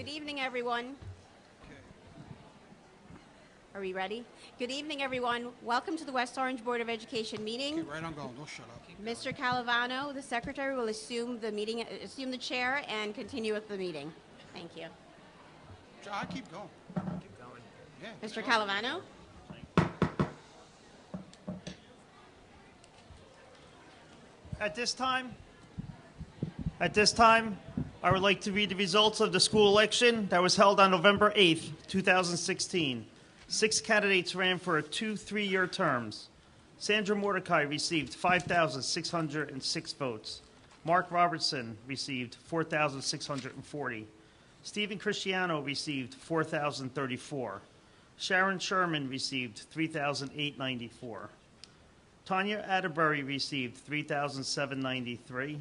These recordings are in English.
Good evening, everyone. Are we ready? Good evening, everyone. Welcome to the West Orange Board of Education meeting. Keep right on going. Don't shut up. Mr. Calavano, the secretary, will assume the chair and continue with the meeting. Thank you. I keep going. Keep going. Yeah. Mr. Calavano? At this time, I would like to read the results of the school election that was held on November 8th, 2016. 6 candidates ran for 2 3-year terms. Sandra Mordecai received 5,606 votes. Mark Robertson received 4,640. Stephen Cristiano received 4,034. Sharon Sherman received 3,894. Tanya Atterbury received 3,793,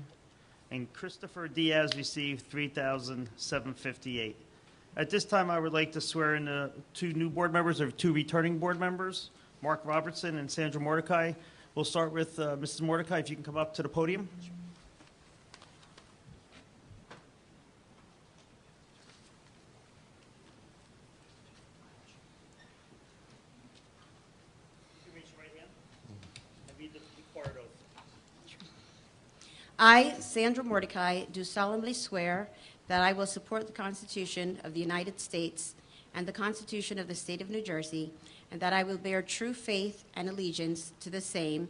and Christopher Diaz received 3,758. At this time, I would like to swear in 2 new board members or 2 returning board members, Mark Robertson and Sandra Mordecai. We'll start with Mrs. Mordecai, if you can come up to the podium. I, Sandra Mordecai, do solemnly swear that I will support the Constitution of the United States and the Constitution of the State of New Jersey, and that I will bear true faith and allegiance to the same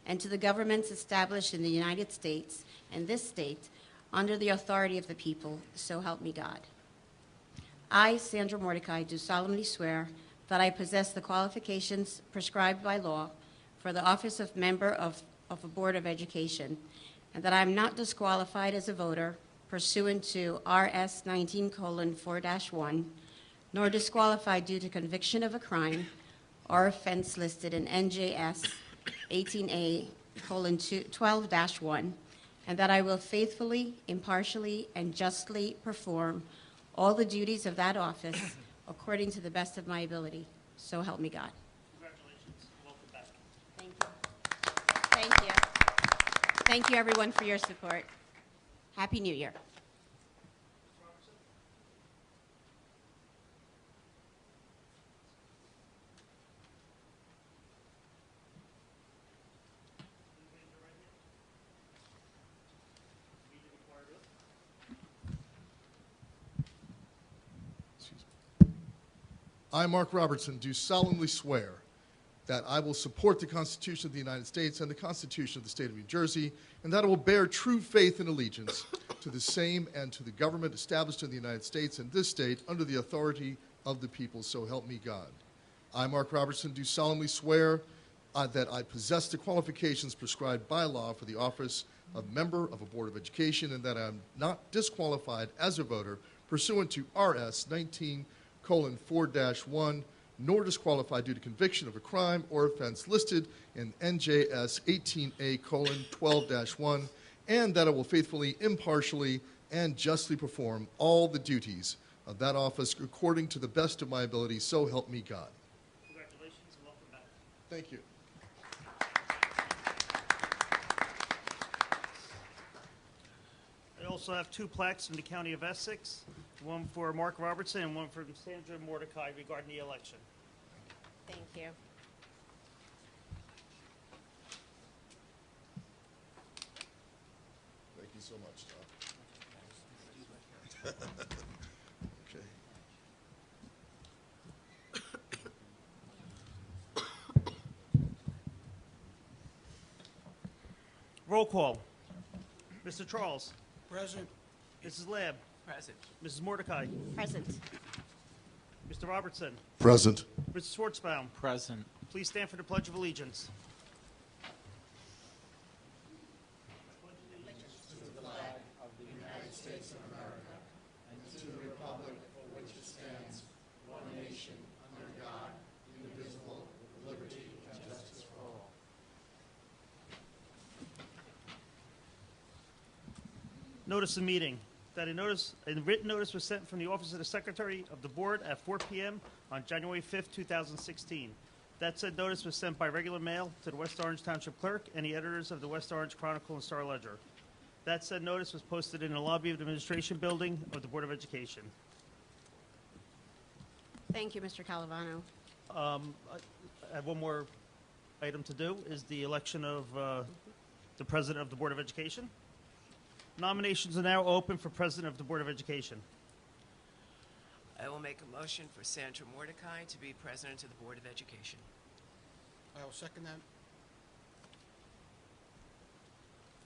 and to the governments established in the United States and this state under the authority of the people, so help me God. I, Sandra Mordecai, do solemnly swear that I possess the qualifications prescribed by law for the office of member of a Board of Education, and that I am not disqualified as a voter pursuant to RS 19:4-1, nor disqualified due to conviction of a crime or offense listed in NJS 18A:12-1, and that I will faithfully, impartially, and justly perform all the duties of that office according to the best of my ability. So help me God. Congratulations. Welcome back. Thank you. Thank you. Thank you, everyone, for your support. Happy New Year. I, Mark Robertson, do solemnly swear that I will support the Constitution of the United States and the Constitution of the State of New Jersey, and that I will bear true faith and allegiance to the same and to the government established in the United States and this state under the authority of the people, so help me God. I, Mark Robertson, do solemnly swear that I possess the qualifications prescribed by law for the office of member of a Board of Education, and that I am not disqualified as a voter pursuant to RS 19:4-1, nor disqualified due to conviction of a crime or offense listed in NJS 18A:12-1, and that I will faithfully, impartially, and justly perform all the duties of that office according to the best of my ability, so help me God. Congratulations and welcome back. Thank you. I also have 2 plaques from the County of Essex, one for Mark Robertson and one for Sandra Mordecai regarding the election. Thank you. Thank you so much, Tom. Okay. Roll call. Mr. Charles. Present. Mrs. Lab. Present. Mrs. Mordecai. Present. Mr. Robertson. Present. Mr. Schwartzbaum. Present. Please stand for the Pledge of Allegiance. Notice of meeting. That a written notice was sent from the Office of the Secretary of the Board at 4 p.m. on January 5th, 2016. That said notice was sent by regular mail to the West Orange Township Clerk and the editors of the West Orange Chronicle and Star Ledger. That said notice was posted in the lobby of the Administration Building of the Board of Education. Thank you, Mr. Calavano. I have one more item to do, is the election of the President of the Board of Education. Nominations are now open for President of the Board of Education. I will make a motion for Sandra Mordecai to be President of the Board of Education. I will second that.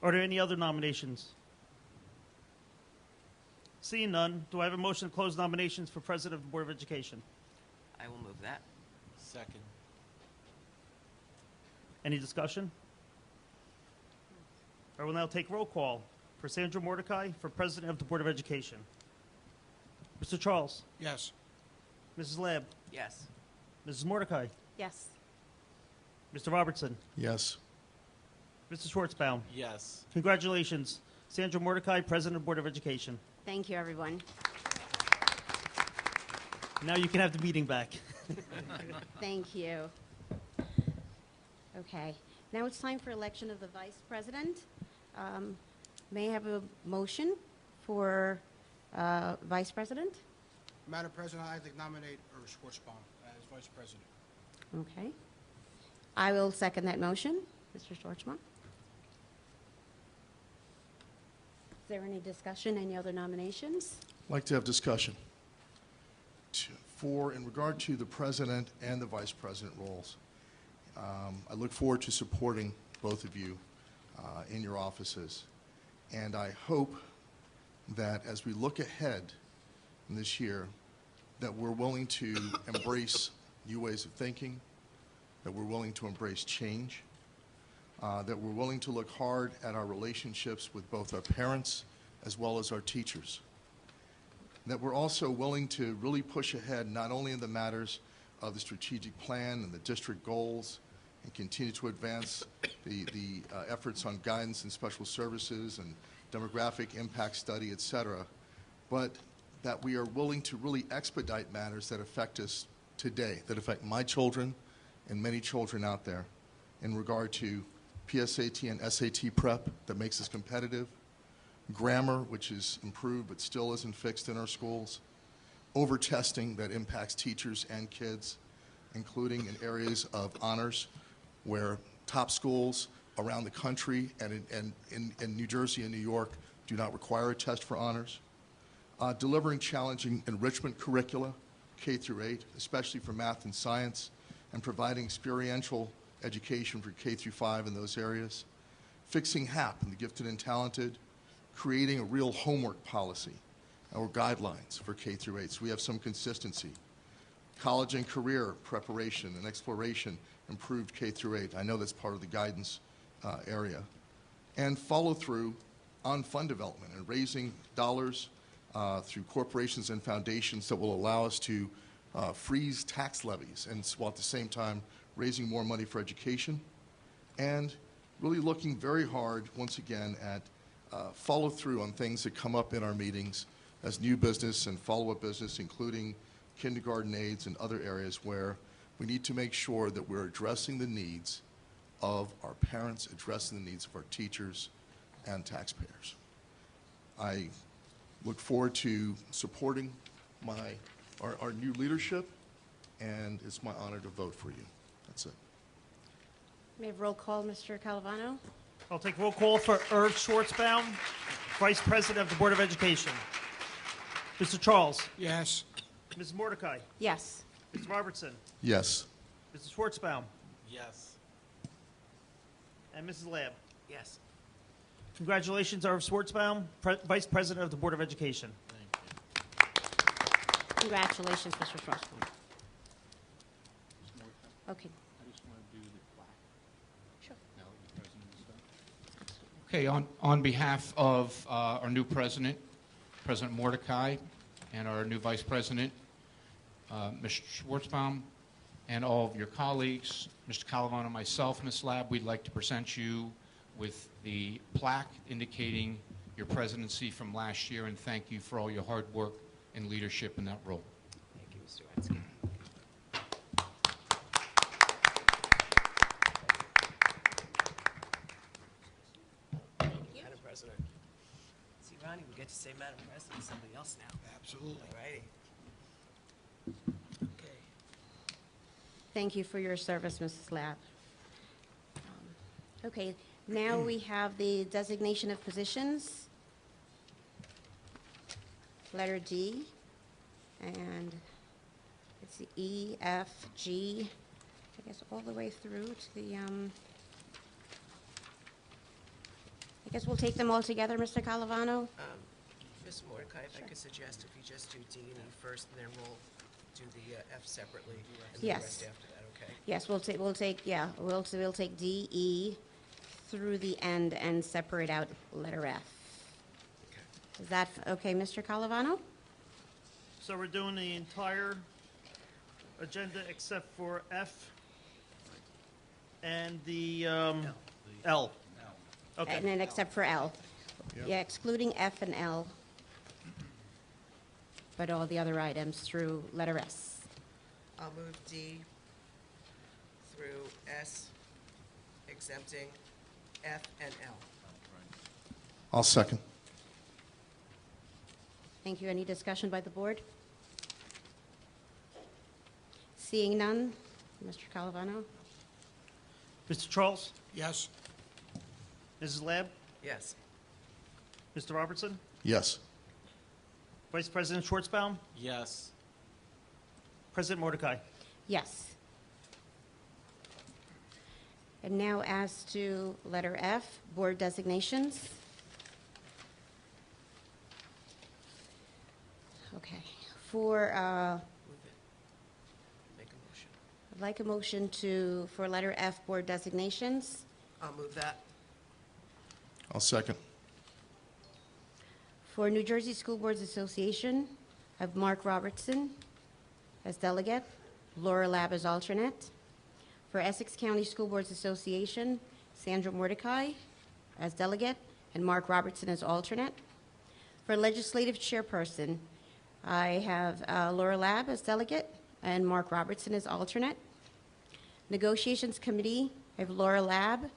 Are there any other nominations? Seeing none, do I have a motion to close nominations for President of the Board of Education? I will move that. Second. Any discussion? I will now take roll call for Sandra Mordecai for President of the Board of Education. Mr. Charles, Yes. Mrs. Lab, Yes. Mrs. Mordecai, Yes. Mr. Robertson, Yes. Mr. Schwartzbaum. Yes. Congratulations, Sandra Mordecai, President of the Board of Education. Thank you, everyone. Now you can have the meeting back. Thank you. Okay, now it's time for election of the Vice President. May I have a motion for Vice President? Madam President, I'd like to nominate Irv Schwartzbaum as Vice President. Okay. I will second that motion. Mr. Schwartzman? Is there any discussion, any other nominations? I'd like to have discussion. In regard to the president and the vice president roles, I look forward to supporting both of you in your offices. And I hope that as we look ahead in this year, that we're willing to embrace new ways of thinking, that we're willing to embrace change, that we're willing to look hard at our relationships with both our parents as well as our teachers, that we're also willing to really push ahead not only in the matters of the strategic plan and the district goals and continue to advance the efforts on guidance and special services and demographic impact study, et cetera, but that we are willing to really expedite matters that affect us today, that affect my children and many children out there in regard to PSAT and SAT prep that makes us competitive, grammar, which is improved but still isn't fixed in our schools, over-testing that impacts teachers and kids, including in areas of honors where top schools around the country and in New Jersey and New York do not require a test for honors, delivering challenging enrichment curricula, K through 8, especially for math and science, and providing experiential education for K through 5 in those areas, fixing HAP and the gifted and talented, creating a real homework policy or guidelines for K through 8 so we have some consistency, college and career preparation and exploration, improved K through 8. I know that's part of the guidance area, and follow through on fund development and raising dollars through corporations and foundations that will allow us to freeze tax levies and while at the same time raising more money for education, and really looking very hard once again at follow through on things that come up in our meetings as new business and follow-up business, including kindergarten aids and other areas where we need to make sure that we're addressing the needs of our parents, addressing the needs of our teachers and taxpayers. I look forward to supporting our new leadership, and it's my honor to vote for you. That's it. May I have roll call, Mr. Calavano? I'll take roll call for Irv Schwartzbaum, Vice President of the Board of Education. Mr. Charles, Yes. Ms. Mordecai, Yes. Mr. Robertson, Yes. Mr. Schwartzbaum, Yes. and Mrs. Lab. Yes. Congratulations, Irv Schwartzbaum, Vice President of the Board of Education. Thank you. Congratulations, Mr. Schwartzman. Okay. I just want to do the plaque. Sure. Now that the president is done. Okay, on behalf of our new president, President Mordecai, and our new vice president, Mr. Schwartzbaum, and all of your colleagues, Mr. Calavano and myself, Ms. Lab, we'd like to present you with the plaque indicating your presidency from last year, and thank you for all your hard work and leadership in that role. Thank you, Mr. Wensky. Madam President. See, Ronnie, we get to say Madam President to somebody else now. Absolutely. All righty. Okay. Thank you for your service, Mrs. Lab. Okay, now we have the designation of positions. Letter D, and it's the E, F, G, I guess all the way through to the, I guess we'll take them all together, Mr. Calavano? Ms. Mordecai, if I could suggest if you just do D and E first, and then we'll do the F separately, and the Yes. rest after that, okay? Yes, we'll take D, E through the end and separate out letter F. Okay. Is that okay, Mr. Calavano? So we're doing the entire agenda except for F and the L. Okay. And then except for L. Yeah, excluding F and L, but all the other items through letter S. I'll move D through S, exempting F and L. I'll second. Thank you. Any discussion by the board? Seeing none, Mr. Calavano? Mr. Charles? Yes. Mrs. Lab? Yes. Mr. Robertson? Yes. Vice President Schwartzbaum? Yes. President Mordecai? Yes. And now as to letter F, board designations. Okay. For, Move it. Make a motion. I'd like a motion for letter F, board designations. I'll move that. I'll second. For New Jersey School Boards Association, I have Mark Robertson as delegate, Laura Lab as alternate. For Essex County School Boards Association, Sandra Mordecai as delegate and Mark Robertson as alternate. For legislative chairperson, I have Laura Lab as delegate and Mark Robertson as alternate. Negotiations committee, I have Laura Lab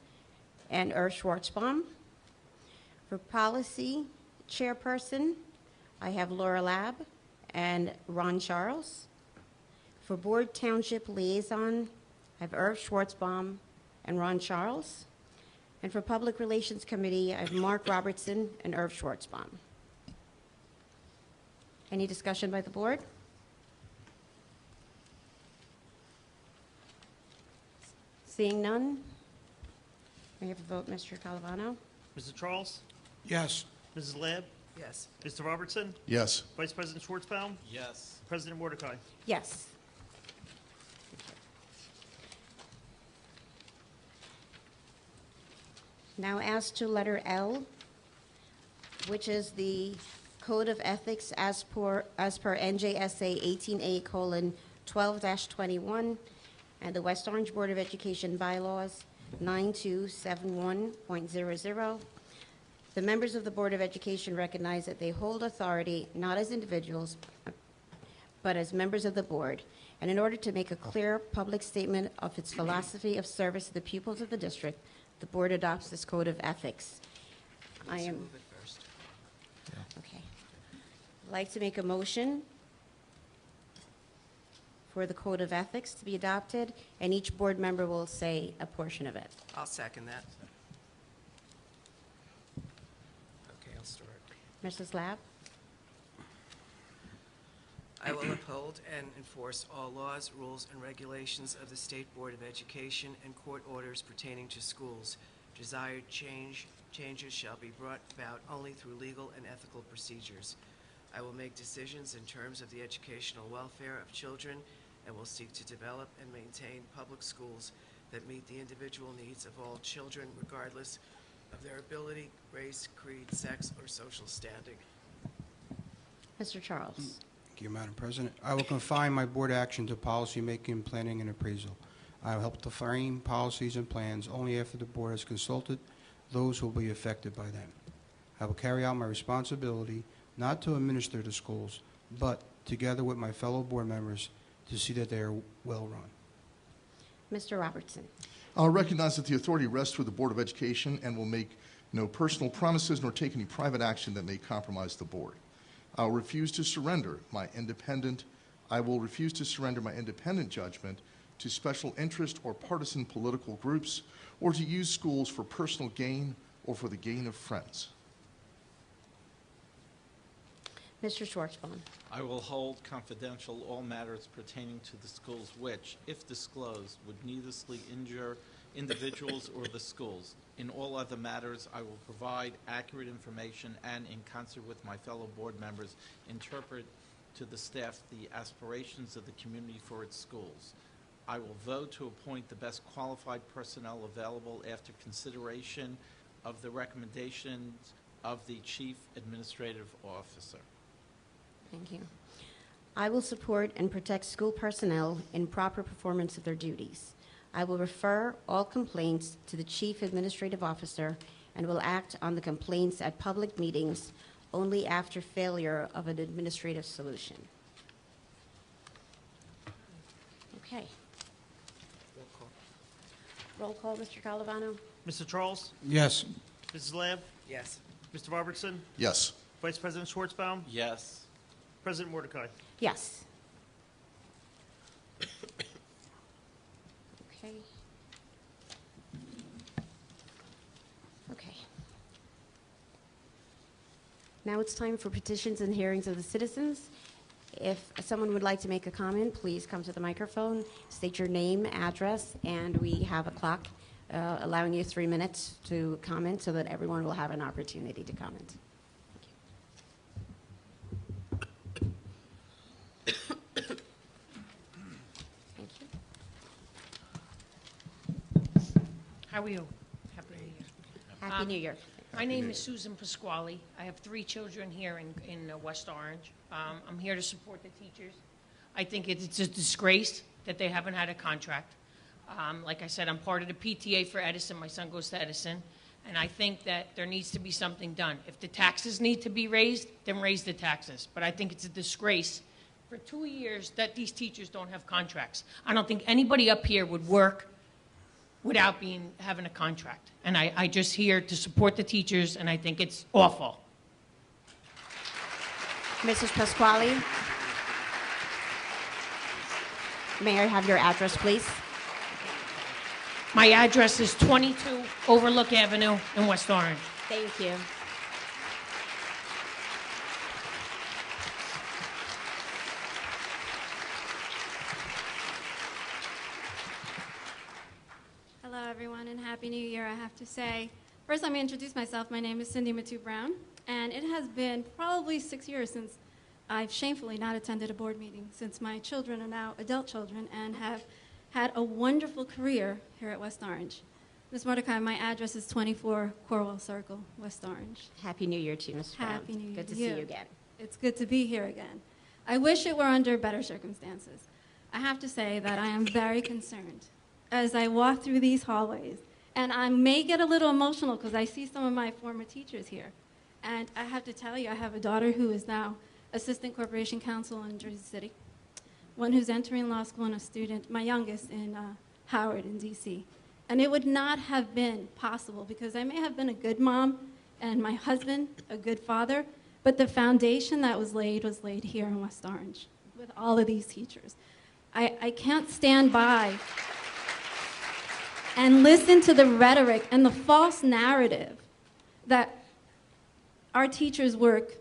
and Irv Schwartzbaum. For policy chairperson, I have Laura Lab and Ron Charles. For board township liaison, I have Irv Schwartzbaum and Ron Charles. And for public relations committee, I have Mark Robertson and Irv Schwartzbaum. Any discussion by the board? Seeing none, may I have a vote, Mr. Calavano? Mr. Charles? Yes. Mrs. Lab? Yes. Mr. Robertson? Yes. Vice President Schwartzbaum? Yes. President Mordecai? Yes. Now as to letter L, which is the Code of Ethics as per NJSA 18A:12-21 and the West Orange Board of Education bylaws 9271.00. The members of the Board of Education recognize that they hold authority not as individuals, but as members of the board. And in order to make a clear public statement of its philosophy of service to the pupils of the district, the board adopts this code of ethics. I Let's am, move it first. okay. I'd like to make a motion for the code of ethics to be adopted, and each board member will say a portion of it. I'll second that. Okay, I'll start. Mrs. Lab? I will uphold and enforce all laws, rules, and regulations of the State Board of Education and court orders pertaining to schools. Desired changes shall be brought about only through legal and ethical procedures. I will make decisions in terms of the educational welfare of children and will seek to develop and maintain public schools that meet the individual needs of all children, regardless of their ability, race, creed, sex, or social standing. Mr. Charles? Thank you, Madam President. I will confine my board action to policymaking, planning, and appraisal. I will help to frame policies and plans only after the board has consulted those who will be affected by them. I will carry out my responsibility not to administer the schools, but together with my fellow board members to see that they are well run. Mr. Robertson? I'll recognize that the authority rests with the Board of Education and will make no personal promises nor take any private action that may compromise the board. I will refuse to surrender my independent judgment to special interest or partisan political groups, or to use schools for personal gain or for the gain of friends. Mr. Schwartzbaum. I will hold confidential all matters pertaining to the schools which, if disclosed, would needlessly injure individuals or the schools. In all other matters, I will provide accurate information and, in concert with my fellow board members, interpret to the staff the aspirations of the community for its schools. I will vote to appoint the best qualified personnel available after consideration of the recommendations of the Chief Administrative Officer. Thank you. I will support and protect school personnel in proper performance of their duties. I will refer all complaints to the Chief Administrative Officer and will act on the complaints at public meetings only after failure of an administrative solution. Okay. Roll call, Mr. Calavano. Mr. Charles? Yes. Mrs. Lab? Yes. Mr. Robertson? Yes. Vice President Schwartzbaum? Yes. President Mordecai? Yes. Okay. Okay. Now it's time for petitions and hearings of the citizens. If someone would like to make a comment, please come to the microphone, state your name, address, and we have a clock allowing you 3 minutes to comment so that everyone will have an opportunity to comment. Thank you. How are you? Happy New Year. Happy New Year. My name is Susan Pasquale. I have 3 children here in West Orange. I'm here to support the teachers. I think it's a disgrace that they haven't had a contract. Like I said, I'm part of the PTA for Edison. My son goes to Edison. And I think that there needs to be something done. If the taxes need to be raised, then raise the taxes. But I think it's a disgrace for 2 years that these teachers don't have contracts. I don't think anybody up here would work without having a contract. And I just here to support the teachers, and I think it's awful. Mrs. Pasquale, may I have your address, please? My address is 22 Overlook Avenue in West Orange. Thank you. Hello, everyone, and Happy New Year, I have to say. First, let me introduce myself. My name is Cindy Matu Brown, and it has been probably 6 years since I've shamefully not attended a board meeting, since my children are now adult children and have had a wonderful career here at West Orange. Ms. Mordecai, my address is 24 Corwell Circle, West Orange. Happy New Year to you, Ms. Brown. Happy New Year Good to to see you. you again. It's good to be here again. I wish it were under better circumstances. I have to say that I am very concerned as I walk through these hallways. And I may get a little emotional because I see some of my former teachers here. And I have to tell you, I have a daughter who is now Assistant Corporation Counsel in Jersey City, one who's entering law school, and a student, my youngest, in Howard in DC. And it would not have been possible because I may have been a good mom and my husband a good father, but the foundation that was laid here in West Orange with all of these teachers. I can't stand by and listen to the rhetoric and the false narrative that our teachers work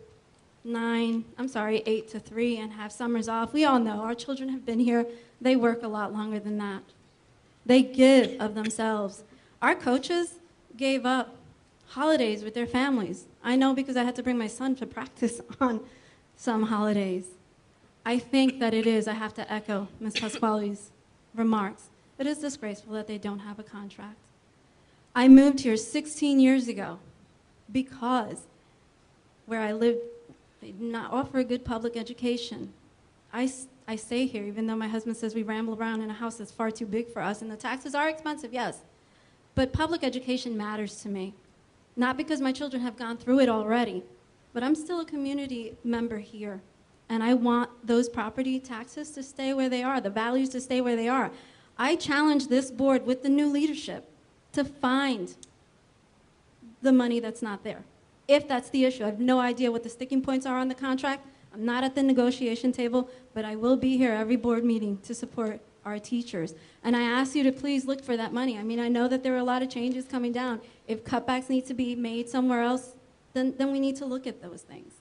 8 to 3 and have summers off. We all know our children have been here. They work a lot longer than that. They give of themselves. Our coaches gave up holidays with their families. I know because I had to bring my son to practice on some holidays. I think that it is, I have to echo Ms. Pasquale's remarks, it is disgraceful that they don't have a contract. I moved here 16 years ago because where I lived, they did not offer a good public education. I stay here even though my husband says we ramble around in a house that's far too big for us, and the taxes are expensive, yes. But public education matters to me. Not because my children have gone through it already, but I'm still a community member here. And I want those property taxes to stay where they are, the values to stay where they are. I challenge this board with the new leadership to find the money that's not there. If that's the issue, I have no idea what the sticking points are on the contract. I'm not at the negotiation table, but I will be here every board meeting to support our teachers. And I ask you to please look for that money. I mean, I know that there are a lot of changes coming down. If cutbacks need to be made somewhere else, then we need to look at those things.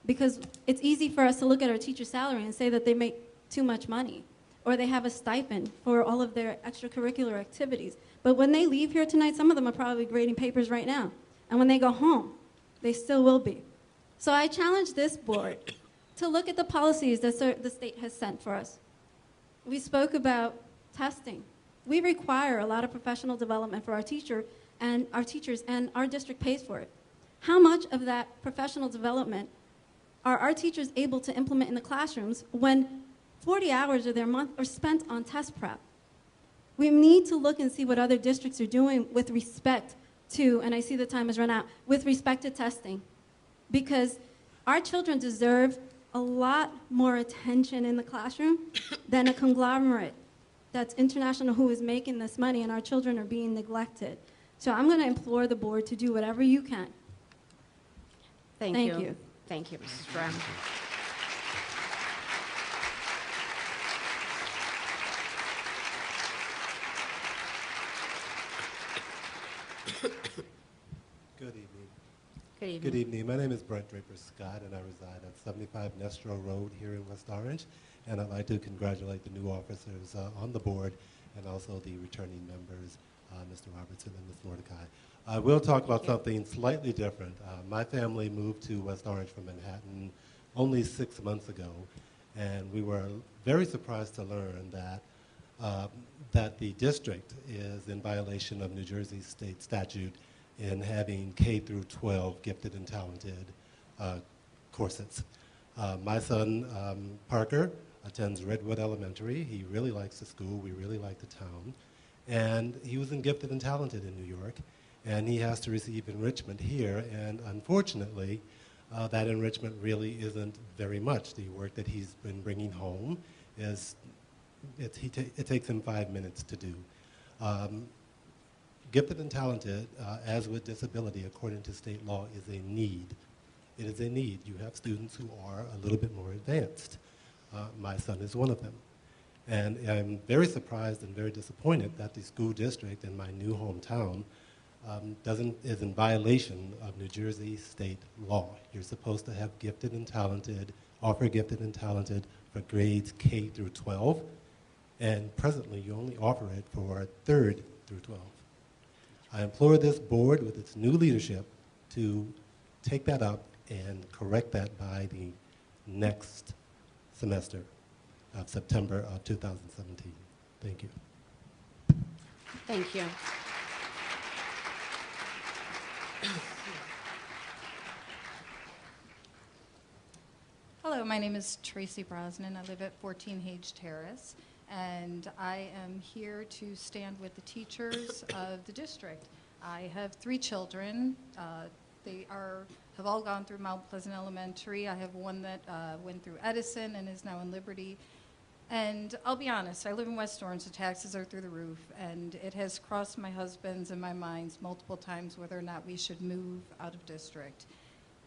Because it's easy for us to look at our teacher's salary and say that they make too much money, or they have a stipend for all of their extracurricular activities. But when they leave here tonight, some of them are probably grading papers right now. And when they go home, they still will be. So I challenge this board to look at the policies that the state has sent for us. We spoke about testing. We require a lot of professional development for our teachers, and our district pays for it. How much of that professional development are our teachers able to implement in the classrooms when 40 hours of their month are spent on test prep? We need to look and see what other districts are doing with respect to, and I see the time has run out, with respect to testing. Because our children deserve a lot more attention in the classroom than a conglomerate that's international who is making this money, and our children are being neglected. So I'm going to implore the board to do whatever you can. Thank Thank you. you. Thank you, Mrs. Brown. Good evening. Good evening. Good evening. My name is Brent Draper Scott, and I reside at 75 Nestro Road here in West Orange. And I'd like to congratulate the new officers on the board and also the returning members, Mr. Robertson and Ms. Mordecai. I will talk about something slightly different. My family moved to West Orange from Manhattan only 6 months ago, and we were very surprised to learn that the district is in violation of New Jersey state statute in having K through 12 gifted and talented courses. My son, Parker, attends Redwood Elementary. He really likes the school. We really like the town. And he was in gifted and talented in New York, and he has to receive enrichment here. And unfortunately, that enrichment really isn't very much. The work that he's been bringing home is, it takes him 5 minutes to do. Gifted and talented, as with disability, according to state law, is a need. It is a need. You have students who are a little bit more advanced. My son is one of them. And I'm very surprised and very disappointed that the school district in my new hometown is in violation of New Jersey state law. You're supposed to have gifted and talented, offer gifted and talented for grades K through 12, and presently you only offer it for 3rd through 12. I implore this board with its new leadership to take that up and correct that by the next semester of September of 2017. Thank you. Thank you. Hello, my name is Tracy Brosnan. I live at 14 Hage Terrace, and I am here to stand with the teachers of the district. I have 3 children. They have all gone through Mount Pleasant Elementary. I have one that went through Edison and is now in Liberty. And I'll be honest, I live in West Orange. The taxes are through the roof, and it has crossed my husband's and my minds multiple times whether or not we should move out of district.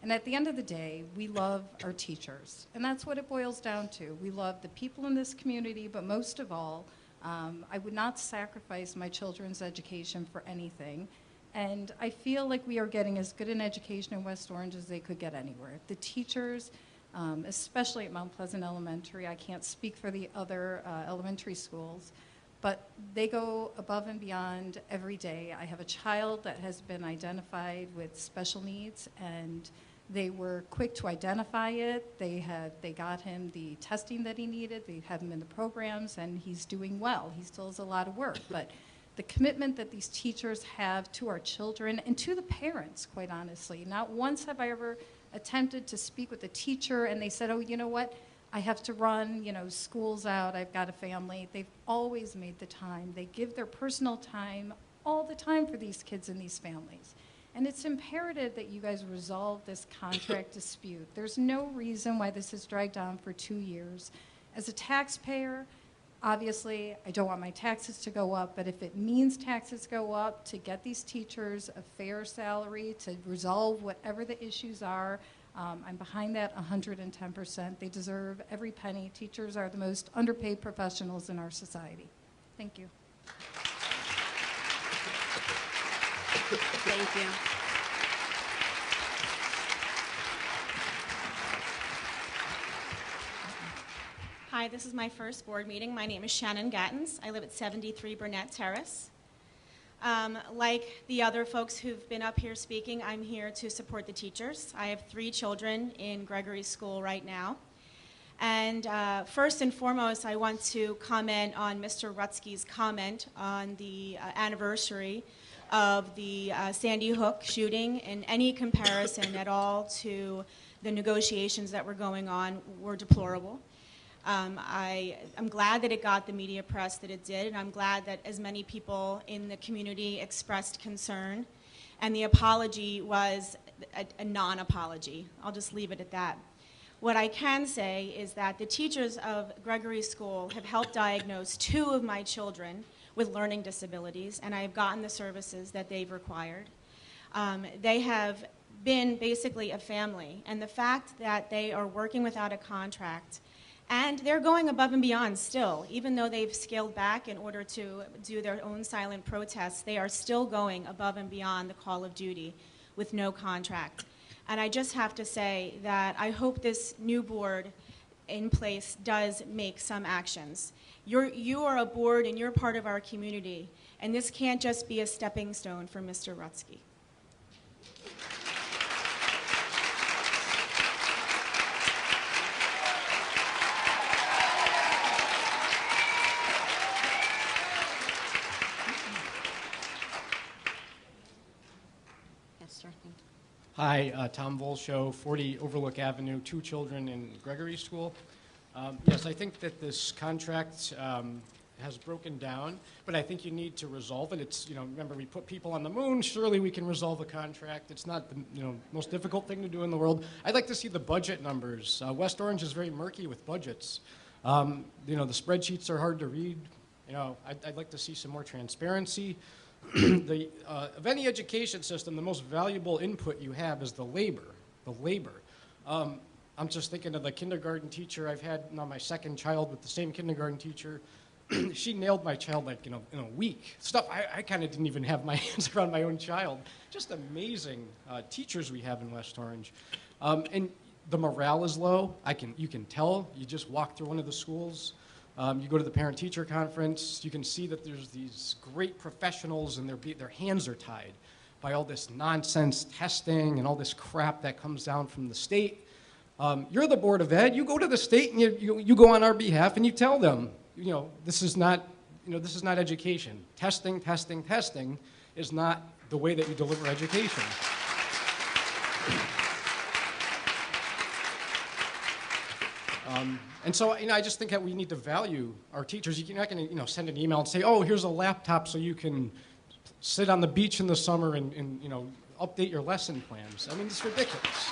And at the end of the day, we love our teachers, and that's what it boils down to. We love the people in this community, but most of all, I would not sacrifice my children's education for anything. And I feel like we are getting as good an education in West Orange as they could get anywhere. The teachers, especially at Mount Pleasant Elementary, I can't speak for the other elementary schools, but they go above and beyond every day. I have a child that has been identified with special needs, and they were quick to identify it. They got him the testing that he needed. They had him in the programs, and he's doing well. He still has a lot of work, but the commitment that these teachers have to our children and to the parents, quite honestly. Not once have I ever attempted to speak with a teacher and they said, oh, you know what, I have to run, school's out, I've got a family. They've always made the time. They give their personal time all the time for these kids and these families. And it's imperative that you guys resolve this contract dispute. There's no reason why this has dragged on for 2 years. As a taxpayer, obviously, I don't want my taxes to go up, but if it means taxes go up to get these teachers a fair salary, to resolve whatever the issues are, I'm behind that 110%. They deserve every penny. Teachers are the most underpaid professionals in our society. Thank you. Thank you. Hi, this is my first board meeting. My name is Shannon Gattens. I live at 73 Burnett Terrace. Like the other folks who've been up here speaking, I'm here to support the teachers. I have 3 children in Gregory School right now. And first and foremost, I want to comment on Mr. Rutsky's comment on the anniversary of the Sandy Hook shooting, and any comparison at all to the negotiations that were going on were deplorable. I'm glad that it got the media press that it did, and I'm glad that as many people in the community expressed concern, and the apology was a non-apology. I'll just leave it at that. What I can say is that the teachers of Gregory School have helped diagnose 2 of my children with learning disabilities, and I've gotten the services that they've required. They have been basically a family, and the fact that they are working without a contract, and they're going above and beyond still, even though they've scaled back in order to do their own silent protests, they are still going above and beyond the call of duty with no contract. And I just have to say that I hope this new board in place does make some actions. You are a board and you're part of our community, and this can't just be a stepping stone for Mr. Rutsky. Yes, sir. Hi, Tom Volshow, 40 Overlook Avenue, 2 children in Gregory School. Yes, I think that this contract has broken down, but I think you need to resolve it. It's, remember, we put people on the moon. Surely we can resolve a contract. It's not the most difficult thing to do in the world. I'd like to see the budget numbers. West Orange is very murky with budgets. The spreadsheets are hard to read. I'd like to see some more transparency. Of any education system, the most valuable input you have is the labor. I'm just thinking of the kindergarten teacher I've had, now my second child with the same kindergarten teacher. She nailed my child in a week. Stuff I kind of didn't even have my hands around my own child. Just amazing teachers we have in West Orange. And the morale is low. You can tell. You just walk through one of the schools. You go to the parent-teacher conference, you can see that there's these great professionals and their hands are tied by all this nonsense testing and all this crap that comes down from the state. You're the Board of Ed. You go to the state and you go on our behalf and you tell them, this is not education. Testing is not the way that you deliver education. And so, I just think that we need to value our teachers. You're not going to, send an email and say, oh, here's a laptop so you can sit on the beach in the summer and update your lesson plans. I mean, it's ridiculous.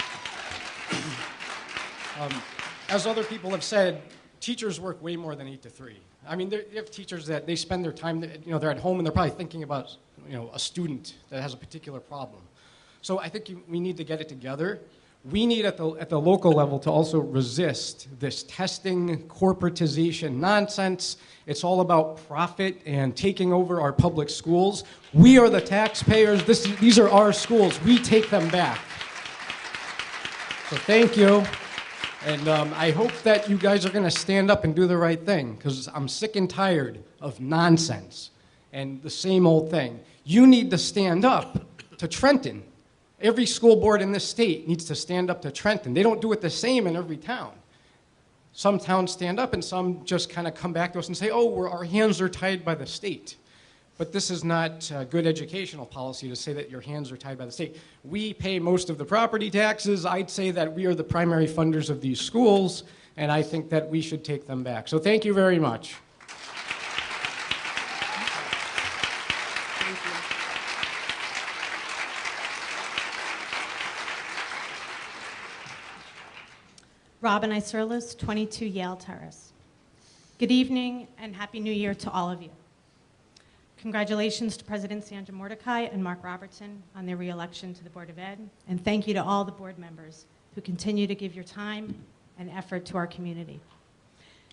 As other people have said, teachers work way more than 8 to 3. I mean, you have teachers that they spend their time, they're at home and they're probably thinking about, a student that has a particular problem. So I think we need to get it together. We need at the local level to also resist this testing, corporatization nonsense. It's all about profit and taking over our public schools. We are the taxpayers. These are our schools. We take them back. So thank you. And I hope that you guys are going to stand up and do the right thing, because I'm sick and tired of nonsense and the same old thing. You need to stand up to Trenton. Every school board in this state needs to stand up to Trenton. They don't do it the same in every town. Some towns stand up and some just kind of come back to us and say, oh, our hands are tied by the state. But this is not good educational policy to say that your hands are tied by the state. We pay most of the property taxes. I'd say that we are the primary funders of these schools, and I think that we should take them back. So thank you very much. Robin Iserlis, 22 Yale Terrace. Good evening and Happy New Year to all of you. Congratulations to President Sandra Mordecai and Mark Robertson on their re-election to the Board of Ed, and thank you to all the board members who continue to give your time and effort to our community.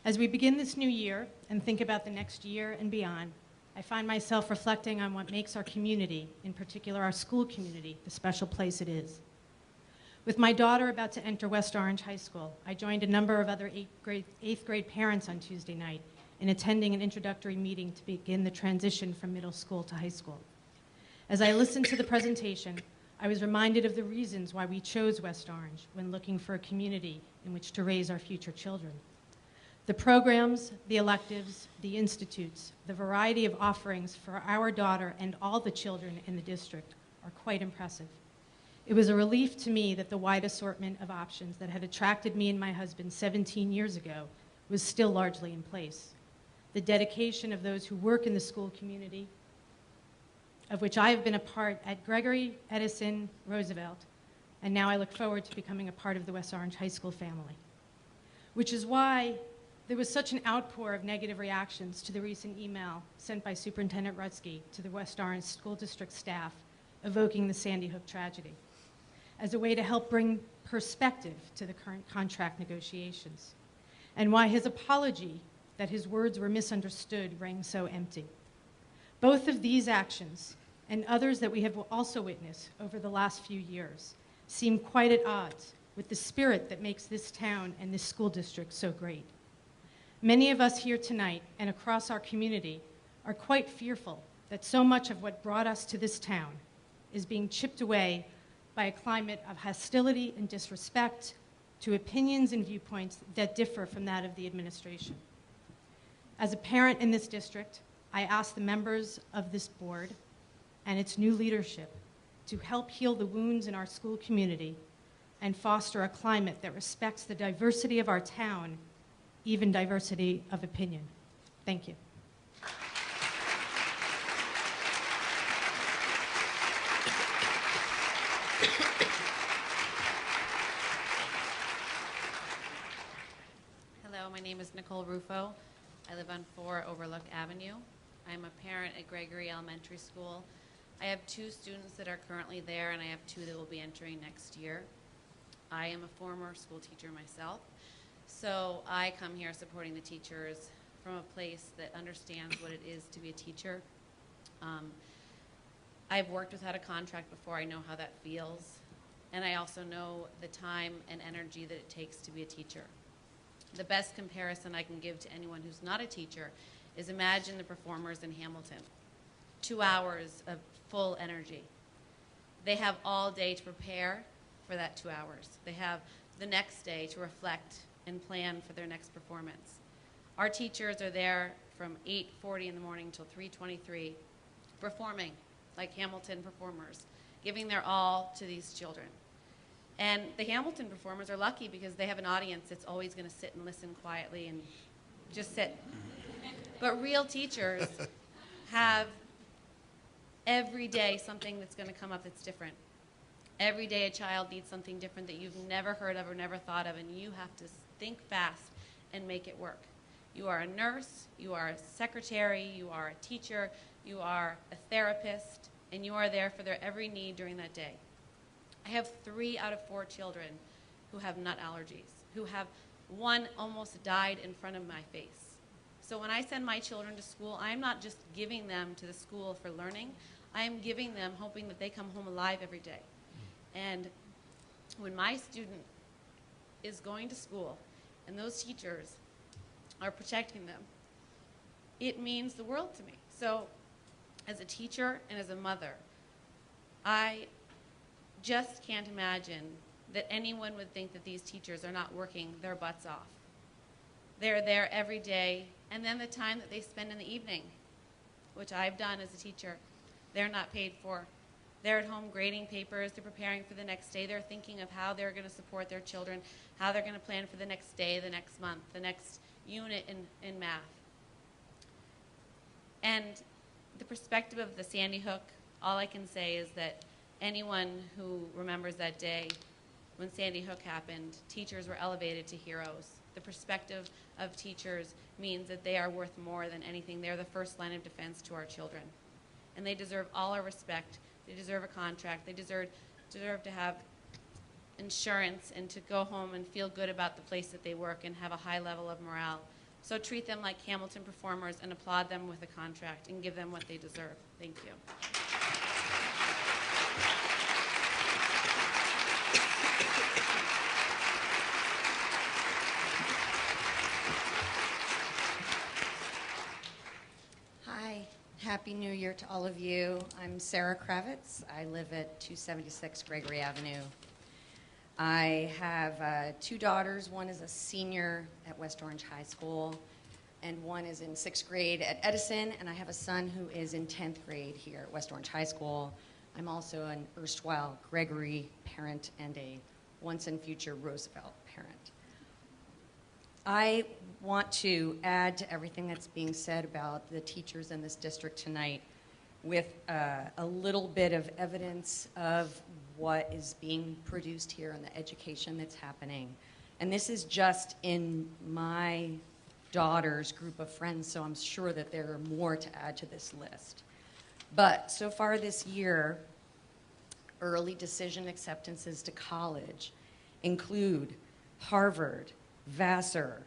As we begin this new year and think about the next year and beyond, I find myself reflecting on what makes our community, in particular our school community, the special place it is. With my daughter about to enter West Orange High School, I joined a number of other eighth grade parents on Tuesday night in attending an introductory meeting to begin the transition from middle school to high school. As I listened to the presentation, I was reminded of the reasons why we chose West Orange when looking for a community in which to raise our future children. The programs, the electives, the institutes, the variety of offerings for our daughter and all the children in the district are quite impressive. It was a relief to me that the wide assortment of options that had attracted me and my husband 17 years ago was still largely in place. The dedication of those who work in the school community, of which I have been a part at Gregory, Edison, Roosevelt, and now I look forward to becoming a part of the West Orange High School family. Which is why there was such an outpour of negative reactions to the recent email sent by Superintendent Rutsky to the West Orange School District staff evoking the Sandy Hook tragedy, as a way to help bring perspective to the current contract negotiations, and why his apology that his words were misunderstood rang so empty. Both of these actions, and others that we have also witnessed over the last few years, seem quite at odds with the spirit that makes this town and this school district so great. Many of us here tonight and across our community are quite fearful that so much of what brought us to this town is being chipped away by a climate of hostility and disrespect to opinions and viewpoints that differ from that of the administration. As a parent in this district, I ask the members of this board and its new leadership to help heal the wounds in our school community and foster a climate that respects the diversity of our town, even diversity of opinion. Thank you. Hello, my name is Nicole Rufo. I live on 4 Overlook Avenue. I'm a parent at Gregory Elementary School. I have 2 students that are currently there, and I have 2 that will be entering next year. I am a former school teacher myself, so I come here supporting the teachers from a place that understands what it is to be a teacher. I've worked without a contract before. I know how that feels, and I also know the time and energy that it takes to be a teacher. The best comparison I can give to anyone who's not a teacher is imagine the performers in Hamilton. 2 hours of full energy. They have all day to prepare for that 2 hours. They have the next day to reflect and plan for their next performance. Our teachers are there from 8:40 in the morning till 3:23, performing like Hamilton performers, giving their all to these children. And the Hamilton performers are lucky because they have an audience that's always going to sit and listen quietly and just sit. But real teachers have every day something that's going to come up that's different. Every day a child needs something different that you've never heard of or never thought of, and you have to think fast and make it work. You are a nurse, you are a secretary, you are a teacher, you are a therapist, and you are there for their every need during that day. I have 3 out of 4 children who have nut allergies, who have one almost died in front of my face. So when I send my children to school, I am not just giving them to the school for learning. I am giving them hoping that they come home alive every day. And when my student is going to school and those teachers are protecting them, it means the world to me. So as a teacher and as a mother, I just can't imagine that anyone would think that these teachers are not working their butts off. They're there every day, and then the time that they spend in the evening, which I've done as a teacher, they're not paid for. They're at home grading papers, they're preparing for the next day, they're thinking of how they're going to support their children, how they're going to plan for the next day, the next month, the next unit in math. And the perspective of the Sandy Hook, all I can say is that anyone who remembers that day when Sandy Hook happened, teachers were elevated to heroes. The perspective of teachers means that they are worth more than anything. They're the first line of defense to our children. And they deserve all our respect. They deserve a contract. They deserve to have insurance and to go home and feel good about the place that they work and have a high level of morale. So treat them like Hamilton performers and applaud them with a contract and give them what they deserve. Thank you. Hi, Happy New Year to all of you. I'm Sarah Kravitz. I live at 276 Gregory Avenue. I have two daughters. One is a senior at West Orange High School, and one is in 6th grade at Edison, and I have a son who is in 10th grade here at West Orange High School. I'm also an erstwhile Gregory parent and a once and future Roosevelt parent. I want to add to everything that's being said about the teachers in this district tonight with a little bit of evidence of what is being produced here and the education that's happening. And this is just in my daughter's group of friends, so I'm sure that there are more to add to this list. But so far this year, early decision acceptances to college include Harvard, Vassar,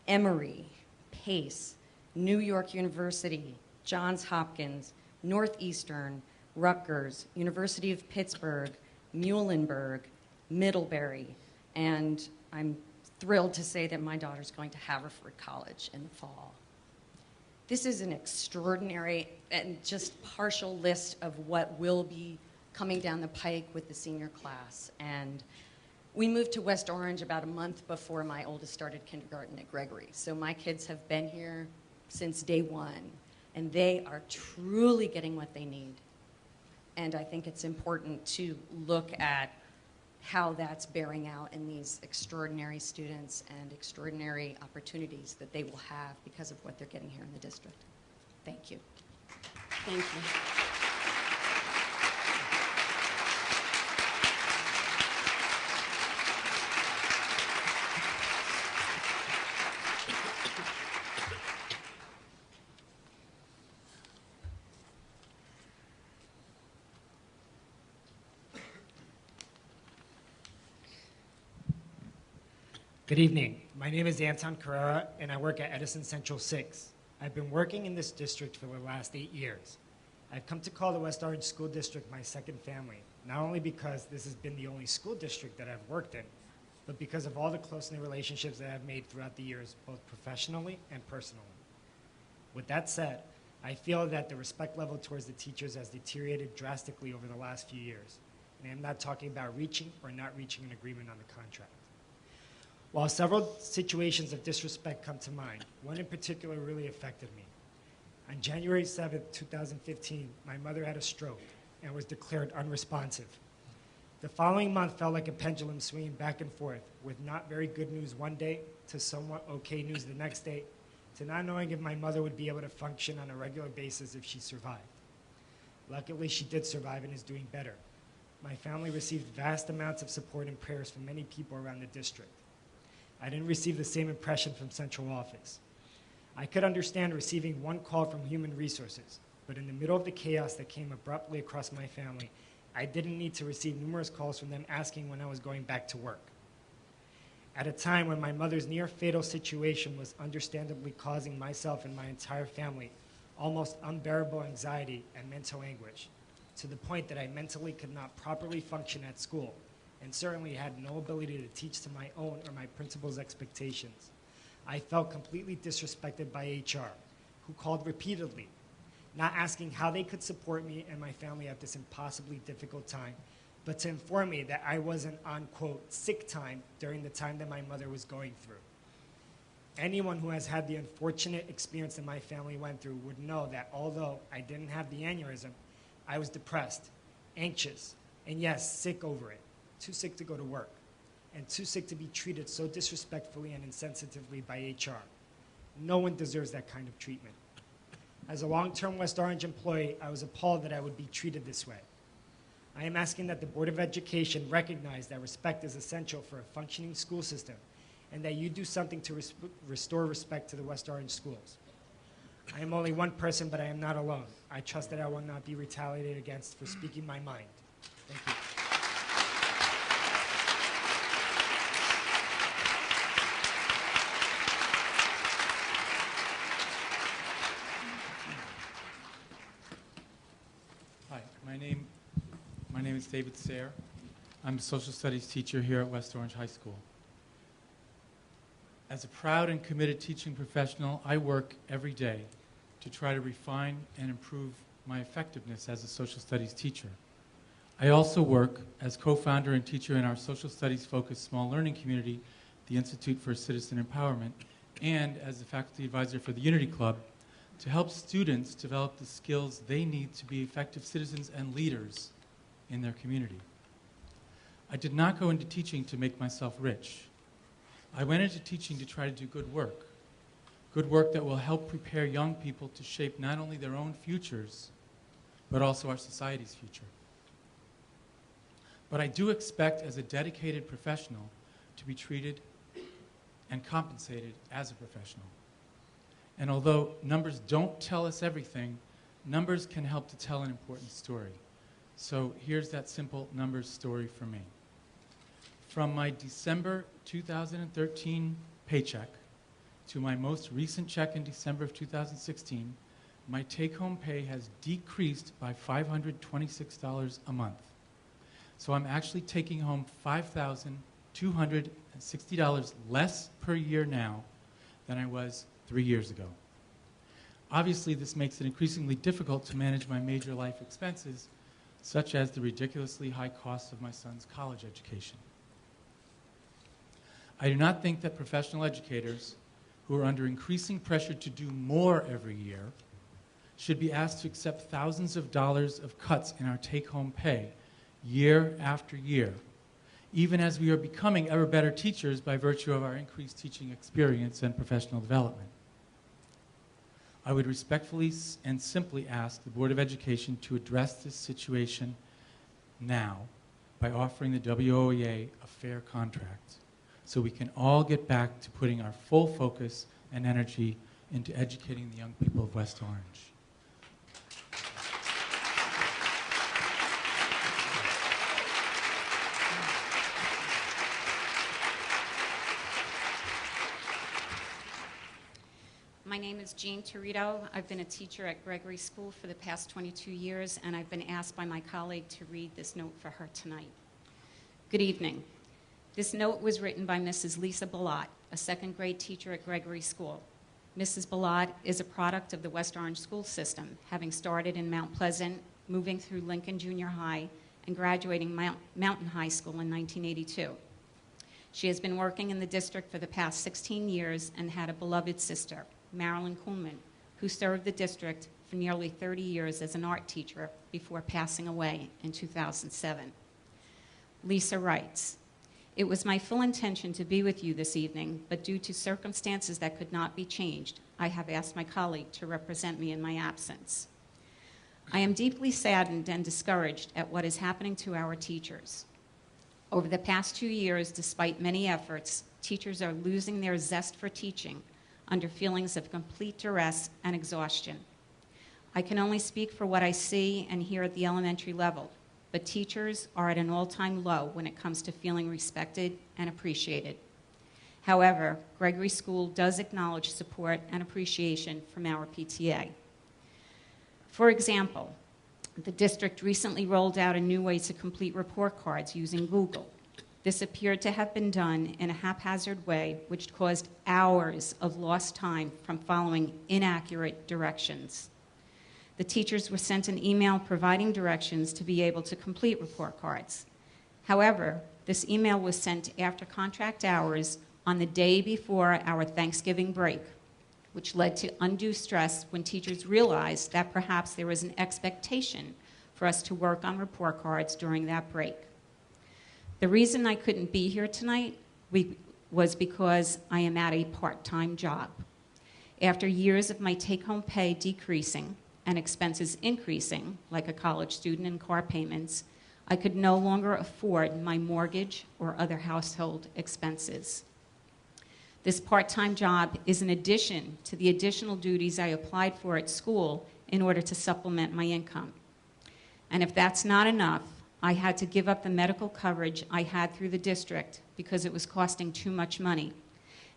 Emory, Pace, New York University, Johns Hopkins, Northeastern, Rutgers, University of Pittsburgh, Muhlenberg, Middlebury, and I'm thrilled to say that my daughter's going to Haverford College in the fall. This is an extraordinary and just partial list of what will be coming down the pike with the senior class. And we moved to West Orange about a month before my oldest started kindergarten at Gregory. So my kids have been here since day one, and they are truly getting what they need. And I think it's important to look at how that's bearing out in these extraordinary students and extraordinary opportunities that they will have because of what they're getting here in the district. Thank you. Thank you. Good evening. My name is Anton Carrera, and I work at Edison Central 6. I've been working in this district for the last 8 years. I've come to call the West Orange School District my second family, not only because this has been the only school district that I've worked in, but because of all the close-knit relationships that I've made throughout the years, both professionally and personally. With that said, I feel that the respect level towards the teachers has deteriorated drastically over the last few years, and I'm not talking about reaching or not reaching an agreement on the contract. While several situations of disrespect come to mind, one in particular really affected me. On January 7th, 2015, my mother had a stroke and was declared unresponsive. The following month felt like a pendulum swinging back and forth, with not very good news one day to somewhat okay news the next day, to not knowing if my mother would be able to function on a regular basis if she survived. Luckily, she did survive and is doing better. My family received vast amounts of support and prayers from many people around the district. I didn't receive the same impression from central office. I could understand receiving one call from Human Resources, but in the middle of the chaos that came abruptly across my family, I didn't need to receive numerous calls from them asking when I was going back to work. At a time when my mother's near-fatal situation was understandably causing myself and my entire family almost unbearable anxiety and mental anguish, to the point that I mentally could not properly function at school, and certainly had no ability to teach to my own or my principal's expectations. I felt completely disrespected by HR, who called repeatedly, not asking how they could support me and my family at this impossibly difficult time, but to inform me that I wasn't on, quote, sick time during the time that my mother was going through. Anyone who has had the unfortunate experience that my family went through would know that although I didn't have the aneurysm, I was depressed, anxious, and yes, sick over it. Too sick to go to work, and too sick to be treated so disrespectfully and insensitively by HR. No one deserves that kind of treatment. As a long-term West Orange employee, I was appalled that I would be treated this way. I am asking that the Board of Education recognize that respect is essential for a functioning school system, and that you do something to restore respect to the West Orange schools. I am only one person, but I am not alone. I trust that I will not be retaliated against for speaking my mind. Thank you. Hi, my name is David Sayre. I'm a social studies teacher here at West Orange High School. As a proud and committed teaching professional, I work every day to try to refine and improve my effectiveness as a social studies teacher. I also work as co-founder and teacher in our social studies focused small learning community, the Institute for Citizen Empowerment, and as the faculty advisor for the Unity Club to help students develop the skills they need to be effective citizens and leaders in their community. I did not go into teaching to make myself rich. I went into teaching to try to do good work that will help prepare young people to shape not only their own futures, but also our society's future. But I do expect, as a dedicated professional, to be treated and compensated as a professional. And although numbers don't tell us everything, numbers can help to tell an important story. So here's that simple numbers story for me. From my December 2013 paycheck to my most recent check in December of 2016, my take-home pay has decreased by $526 a month. So I'm actually taking home $5,260 less per year now than I was 3 years ago. Obviously, this makes it increasingly difficult to manage my major life expenses, such as the ridiculously high cost of my son's college education. I do not think that professional educators who are under increasing pressure to do more every year should be asked to accept thousands of dollars of cuts in our take-home pay year after year, even as we are becoming ever better teachers by virtue of our increased teaching experience and professional development. I would respectfully and simply ask the Board of Education to address this situation now by offering the WOEA a fair contract, so we can all get back to putting our full focus and energy into educating the young people of West Orange. My name is Jean Torito. I've been a teacher at Gregory School for the past 22 years, and I've been asked by my colleague to read this note for her tonight. Good evening. This note was written by Mrs. Lisa Ballot, a second grade teacher at Gregory School. Mrs. Ballot is a product of the West Orange school system, having started in Mount Pleasant, moving through Lincoln Junior High, and graduating Mountain High School in 1982. She has been working in the district for the past 16 years and had a beloved sister, Marilyn Kuhlman, who served the district for nearly 30 years as an art teacher before passing away in 2007. Lisa writes, "It was my full intention to be with you this evening, but due to circumstances that could not be changed, I have asked my colleague to represent me in my absence. I am deeply saddened and discouraged at what is happening to our teachers. Over the past 2 years, despite many efforts, teachers are losing their zest for teaching under feelings of complete duress and exhaustion. I can only speak for what I see and hear at the elementary level, but teachers are at an all-time low when it comes to feeling respected and appreciated. However, Gregory School does acknowledge support and appreciation from our PTA. For example, the district recently rolled out a new way to complete report cards using Google. This appeared to have been done in a haphazard way, which caused hours of lost time from following inaccurate directions. The teachers were sent an email providing directions to be able to complete report cards. However, this email was sent after contract hours on the day before our Thanksgiving break, which led to undue stress when teachers realized that perhaps there was an expectation for us to work on report cards during that break. The reason I couldn't be here tonight was because I am at a part-time job. After years of my take-home pay decreasing and expenses increasing, like a college student and car payments, I could no longer afford my mortgage or other household expenses. This part-time job is in addition to the additional duties I applied for at school in order to supplement my income. And if that's not enough, I had to give up the medical coverage I had through the district because it was costing too much money,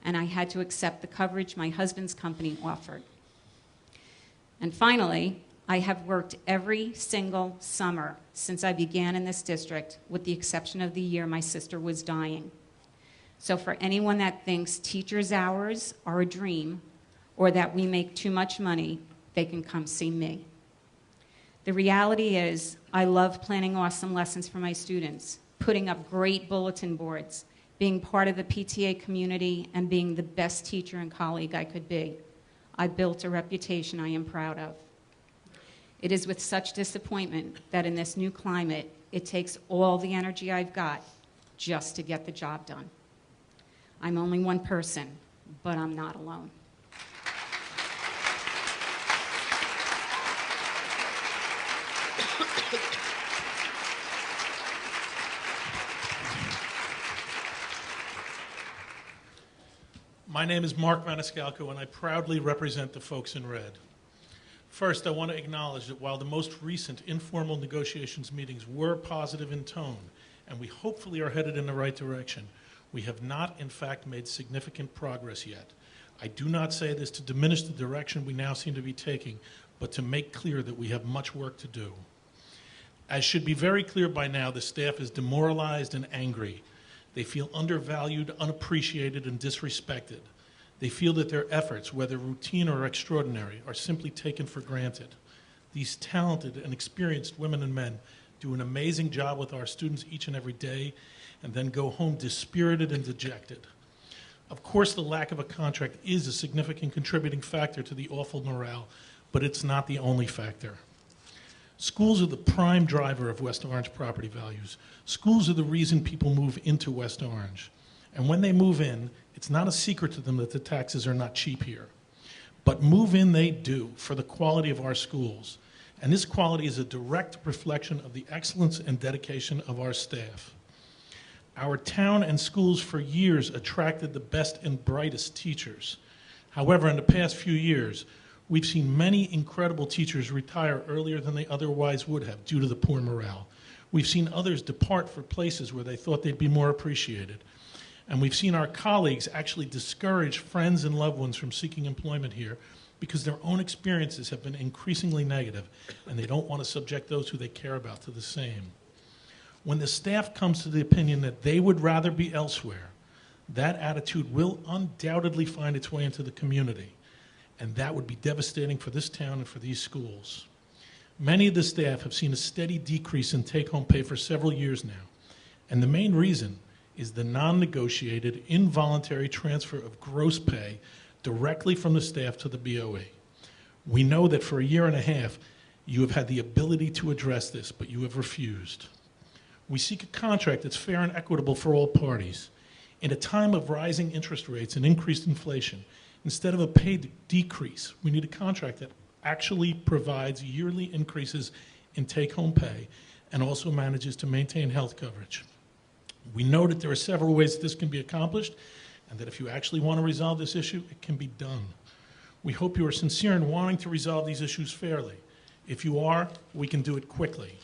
and I had to accept the coverage my husband's company offered. And finally, I have worked every single summer since I began in this district, with the exception of the year my sister was dying. So for anyone that thinks teachers' hours are a dream or that we make too much money, they can come see me. The reality is, I love planning awesome lessons for my students, putting up great bulletin boards, being part of the PTA community, and being the best teacher and colleague I could be. I built a reputation I am proud of. It is with such disappointment that in this new climate, it takes all the energy I've got just to get the job done. I'm only one person, but I'm not alone. My name is Mark Maniscalco, and I proudly represent the folks in red. First, I want to acknowledge that while the most recent informal negotiations meetings were positive in tone, and we hopefully are headed in the right direction, we have not, in fact, made significant progress yet. I do not say this to diminish the direction we now seem to be taking, but to make clear that we have much work to do. As should be very clear by now, the staff is demoralized and angry. They feel undervalued, unappreciated, and disrespected. They feel that their efforts, whether routine or extraordinary, are simply taken for granted. These talented and experienced women and men do an amazing job with our students each and every day, and then go home dispirited and dejected. Of course, the lack of a contract is a significant contributing factor to the awful morale, but it's not the only factor. Schools are the prime driver of West Orange property values. Schools are the reason people move into West Orange. And when they move in, it's not a secret to them that the taxes are not cheap here. But move in they do for the quality of our schools. And this quality is a direct reflection of the excellence and dedication of our staff. Our town and schools for years attracted the best and brightest teachers. However, in the past few years, we've seen many incredible teachers retire earlier than they otherwise would have due to the poor morale. We've seen others depart for places where they thought they'd be more appreciated. And we've seen our colleagues actually discourage friends and loved ones from seeking employment here because their own experiences have been increasingly negative, and they don't want to subject those who they care about to the same. When the staff comes to the opinion that they would rather be elsewhere, that attitude will undoubtedly find its way into the community, and that would be devastating for this town and for these schools. Many of the staff have seen a steady decrease in take-home pay for several years now, and the main reason is the non-negotiated, involuntary transfer of gross pay directly from the staff to the BOE. We know that for a year and a half, you have had the ability to address this, but you have refused. We seek a contract that's fair and equitable for all parties. In a time of rising interest rates and increased inflation, instead of a pay decrease, we need a contract that actually provides yearly increases in take-home pay and also manages to maintain health coverage. We know that there are several ways that this can be accomplished, and that if you actually want to resolve this issue, it can be done. We hope you are sincere in wanting to resolve these issues fairly. If you are, we can do it quickly.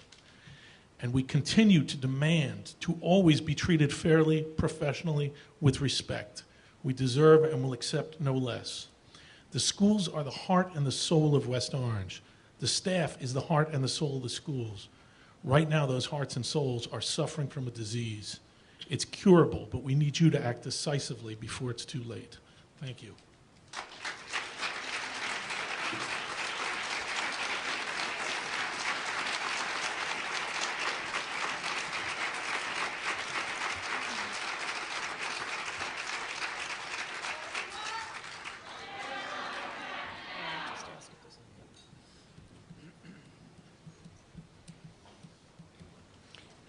And we continue to demand to always be treated fairly, professionally, with respect. We deserve and will accept no less. The schools are the heart and the soul of West Orange. The staff is the heart and the soul of the schools. Right now, those hearts and souls are suffering from a disease. It's curable, but we need you to act decisively before it's too late. Thank you.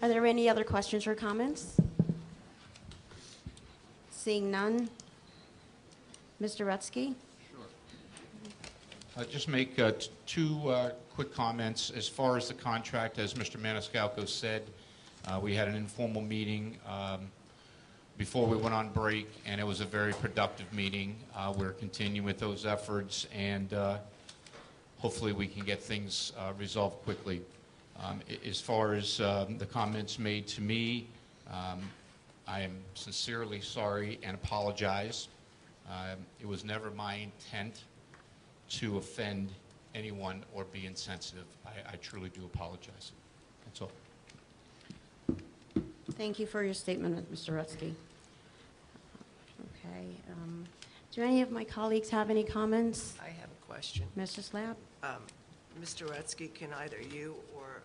Are there any other questions or comments? Seeing none. Mr. Rutsky? Just make two quick comments. As far as the contract, as Mr. Maniscalco said, we had an informal meeting before we went on break, and it was a very productive meeting. We're continuing with those efforts, and hopefully we can get things resolved quickly. As far as the comments made to me, I am sincerely sorry and apologize. It was never my intent to offend anyone or be insensitive. I truly do apologize. That's all. Thank you for your statement, Mr. Rutsky. Okay. Do any of my colleagues have any comments? I have a question. Mr. Slab? Mr. Rutsky, can either you or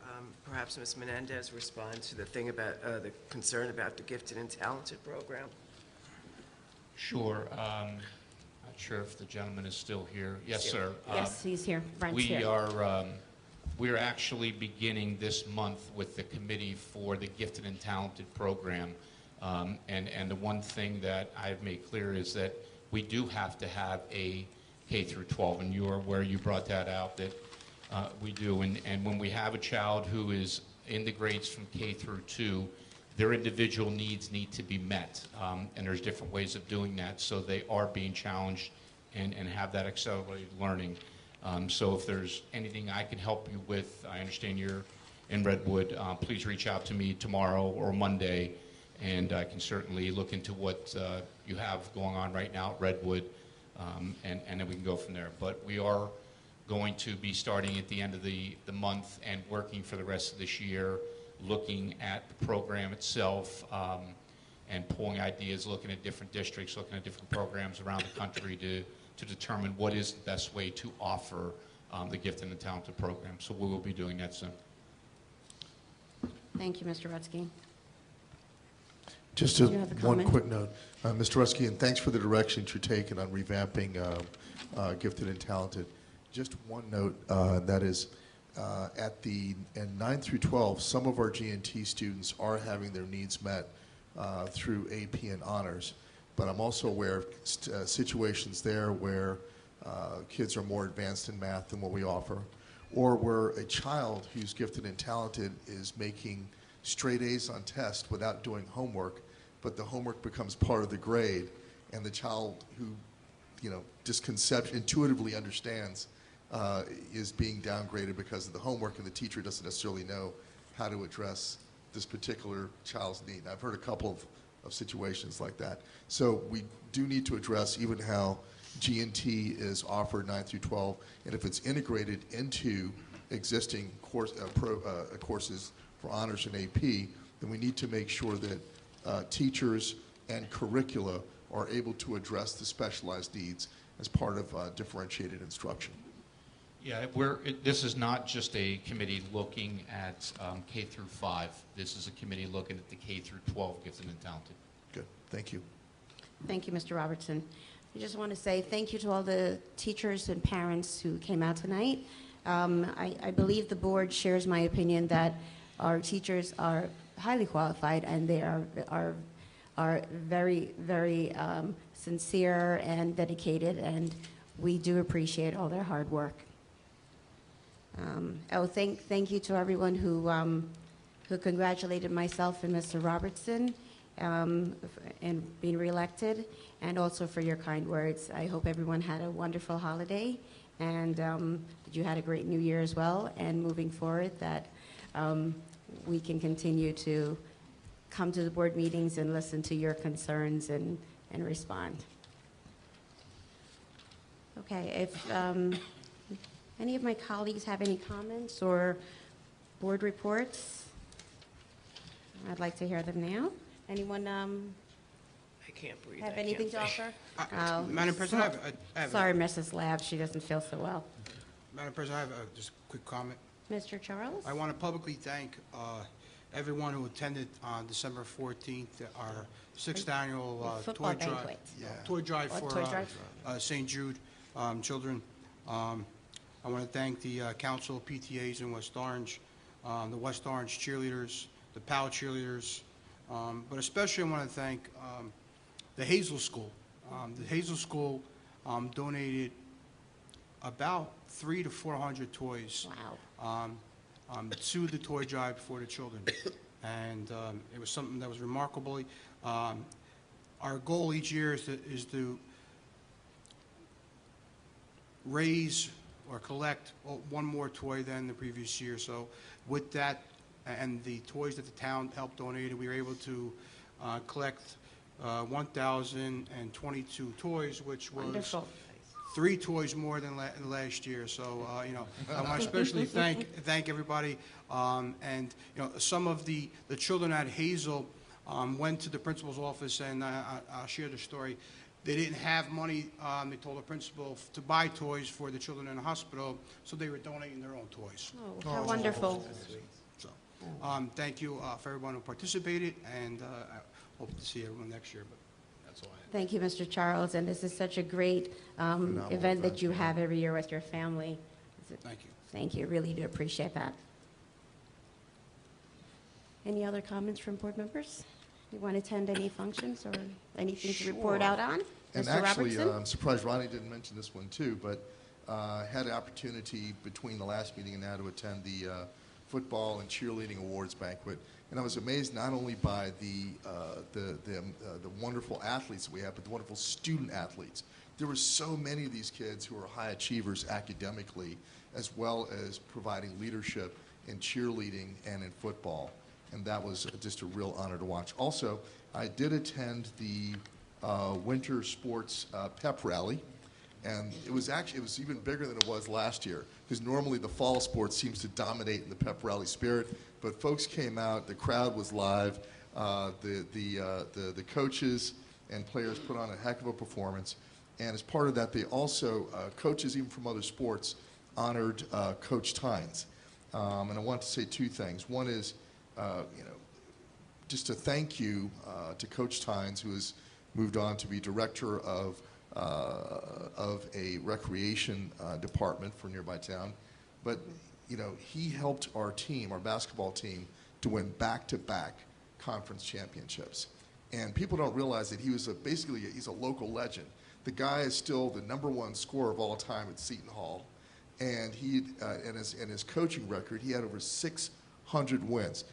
perhaps Ms. Menendez respond to the thing about the concern about the Gifted and Talented program? Sure. Not sure if the gentleman is still here. Yes, sir. Yes, he's here. Brent's here. We are actually beginning this month with the committee for the Gifted and Talented program. And the one thing that I've made clear is that we do have to have a K through 12, and you are aware, you brought that out, that we do. And when we have a child who is in the grades from K through 2, their individual needs need to be met. And there's different ways of doing that, so they are being challenged and have that accelerated learning. So if there's anything I can help you with, I understand you're in Redwood, please reach out to me tomorrow or Monday, and I can certainly look into what you have going on right now at Redwood, and then we can go from there. But we are going to be starting at the end of the month and working for the rest of this year, looking at the program itself, and pulling ideas, looking at different districts, looking at different programs around the country to determine what is the best way to offer the Gifted and Talented program. So we will be doing that soon. Thank you, Mr. Rutsky. Just Do you have a one comment? quick note. Mr. Rutsky, and thanks for the direction you're taking on revamping Gifted and Talented. Just one note, that is, in 9 through 12, some of our G&T students are having their needs met through AP and honors. But I'm also aware of situations there where kids are more advanced in math than what we offer, or where a child who's gifted and talented is making straight A's on tests without doing homework, but the homework becomes part of the grade, and the child who, just intuitively understands is being downgraded because of the homework, and the teacher doesn't necessarily know how to address this particular child's need. I've heard a couple of situations like that. So we do need to address even how G&T is offered 9 through 12, and if it's integrated into existing courses for honors and AP, then we need to make sure that teachers and curricula are able to address the specialized needs as part of differentiated instruction. Yeah, this is not just a committee looking at K through 5. This is a committee looking at the K through 12 Gifted and Talented. Good. Thank you. Thank you, Mr. Robertson. I just want to say thank you to all the teachers and parents who came out tonight. I believe the board shares my opinion that our teachers are highly qualified, and they are very, very sincere and dedicated, and we do appreciate all their hard work. Thank you to everyone who congratulated myself and Mr. Robertson in being reelected, and also for your kind words. I hope everyone had a wonderful holiday, and that you had a great New Year as well, and moving forward that we can continue to come to the board meetings and listen to your concerns and respond. Okay, if any of my colleagues have any comments or board reports, I'd like to hear them now. Anyone I can't breathe. have I anything to can't offer? Madam President, I have Sorry, Mrs. Lab, she doesn't feel so well. Madam President, I have just a quick comment. Mr. Charles? I want to publicly thank everyone who attended on December 14th, our 6th annual Football toy drive. banquet. Toy drive Oh, for toy drive. St. Jude children. I want to thank the council, PTAs in West Orange, the West Orange cheerleaders, the POW cheerleaders, but especially I want to thank the Hazel School. The Hazel School donated about 300 to 400 toys to the toy drive for the children, and it was something that was remarkable. Our goal each year is to raise or collect one more toy than the previous year. So with that and the toys that the town helped donate, we were able to collect 1,022 toys, which was Wonderful. 3 toys more than last year. So, I want to especially thank everybody. And, some of the children at Hazel went to the principal's office, and I'll share the story. They didn't have money. They told the principal to buy toys for the children in the hospital, so they were donating their own toys. Oh, how wonderful. So, thank you for everyone who participated, and I hope to see everyone next year. But that's all I have. Thank you, Mr. Charles, and this is such a great event that you have every year with your family. Thank you. Thank you. Really do appreciate that. Any other comments from board members? You want to attend any functions or anything to report out on? And Mr. actually, Robertson? I'm surprised Ronnie didn't mention this one too, but had the opportunity between the last meeting and now to attend the football and cheerleading awards banquet, and I was amazed not only by the wonderful athletes that we have, but the wonderful student athletes. There were so many of these kids who are high achievers academically, as well as providing leadership in cheerleading and in football. And that was just a real honor to watch. Also, I did attend the winter sports pep rally, and it was even bigger than it was last year, because normally the fall sports seems to dominate in the pep rally spirit. But folks came out, the crowd was live, the coaches and players put on a heck of a performance, and as part of that, they also coaches even from other sports honored Coach Tynes, and I want to say 2 things. One is, just a thank you to Coach Tynes, who has moved on to be director of a recreation department for nearby town. But, he helped our team, our basketball team, to win back-to-back conference championships. And people don't realize that he was he's a local legend. The guy is still the #1 scorer of all time at Seton Hall. And in his coaching record, he had over 600 wins.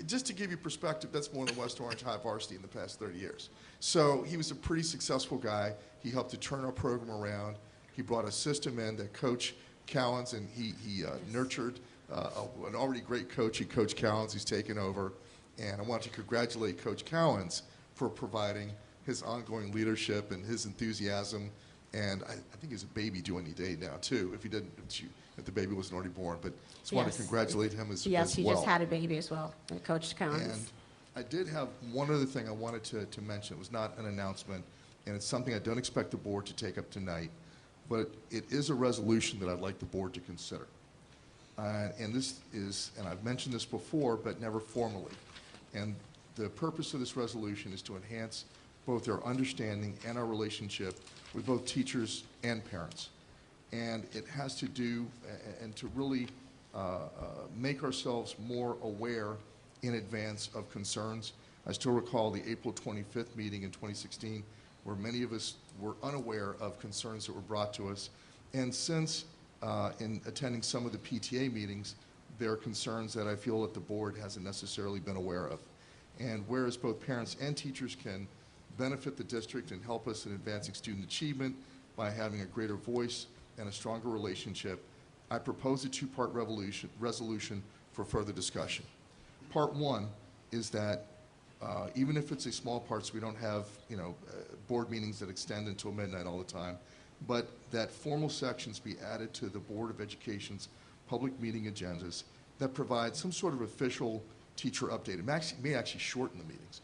Just to give you perspective, that's more than West Orange High Varsity in the past 30 years. So he was a pretty successful guy. He helped to turn our program around. He brought a system in that Coach Cowens, and he nurtured an already great coach, Coach Cowens, who's taken over. And I want to congratulate Coach Cowens for providing his ongoing leadership and his enthusiasm. And I think he's a baby due any day now, too, if the baby wasn't already born. But just want to congratulate him as well. Yes, he just had a baby as well, Coach Cowens. And I did have one other thing I wanted to mention. It was not an announcement, and it's something I don't expect the board to take up tonight, but it is a resolution that I'd like the board to consider. And this is, and I've mentioned this before, but never formally. And the purpose of this resolution is to enhance both our understanding and our relationship with both teachers and parents. And it has to do, and to really make ourselves more aware in advance of concerns. I still recall the April 25th meeting in 2016, where many of us were unaware of concerns that were brought to us. And since in attending some of the PTA meetings, there are concerns that I feel that the board hasn't necessarily been aware of. And whereas both parents and teachers can benefit the district and help us in advancing student achievement by having a greater voice and a stronger relationship, I propose a 2-part resolution for further discussion. Part 1 is that even if it's a small part, so we don't have board meetings that extend until midnight all the time, but that formal sections be added to the Board of Education's public meeting agendas that provide some sort of official teacher update. It may actually shorten the meetings,